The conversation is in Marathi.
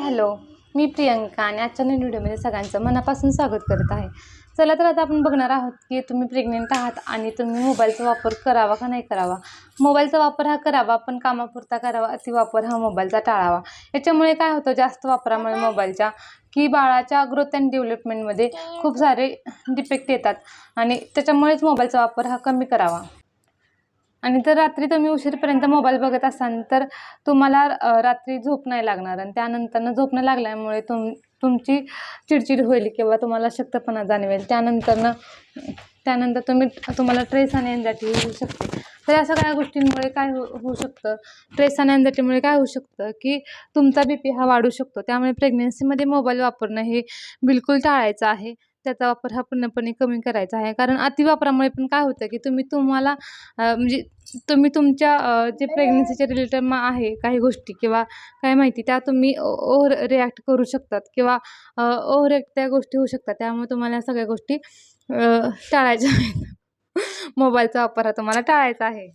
हॅलो, मी प्रियंका आणि आजच्या नवीन व्हिडिओमध्ये सगळ्यांचं मनापासून स्वागत करत आहे. चला तर आता आपण बघणार आहोत की तुम्ही प्रेग्नेंट आहात आणि तुम्ही मोबाईलचा वापर करावा का नाही करावा. मोबाईलचा वापर हा करावा, पण कामापुरता करावा. अतिवापर हा मोबाईलचा टाळावा. याच्यामुळे काय होतं, जास्त वापरामुळे मोबाईलच्या की बाळाच्या ग्रोथ अँड डेव्हलपमेंटमध्ये खूप सारे डिफेक्ट येतात आणि त्याच्यामुळेच मोबाईलचा वापर हा कमी करावा. आणि जर रात्री तुम्ही उशीरपर्यंत मोबाईल बघत असाल तर तुम्हाला रात्री झोप नाही लागणार आणि त्यानंतरनं झोप न लागल्यामुळे तुमची चिडचिड होईल किंवा तुम्हाला अशक्तपणा जाणवेल. त्यानंतर तुम्हाला ट्रेस आणि एन्झायटी होऊ शकते. तर या सगळ्या गोष्टींमुळे काय होऊ शकतं, ट्रेस आणि एन्झायटीमुळे काय होऊ शकतं की तुमचा BP हा वाढू शकतो. त्यामुळे प्रेग्नन्सीमध्ये मोबाईल वापरणं हे बिलकुल टाळायचं आहे. त्याचा वापर हा पूर्णपणे कमी करायचा आहे. कारण अतिवापरामुळे पण काय होतं की म्हणजे तुम्ही तुमच्या जे प्रेग्नन्सीच्या रिलेटेड आहे काही गोष्टी किंवा काय माहिती त्या तुम्ही ओव्हर रिॲक्ट करू शकतात किंवा ओव्हर त्या गोष्टी होऊ शकतात. त्यामुळे तुम्हाला या सगळ्या गोष्टी टाळायच्या आहेत. मोबाईलचा वापर हा तुम्हाला टाळायचा आहे.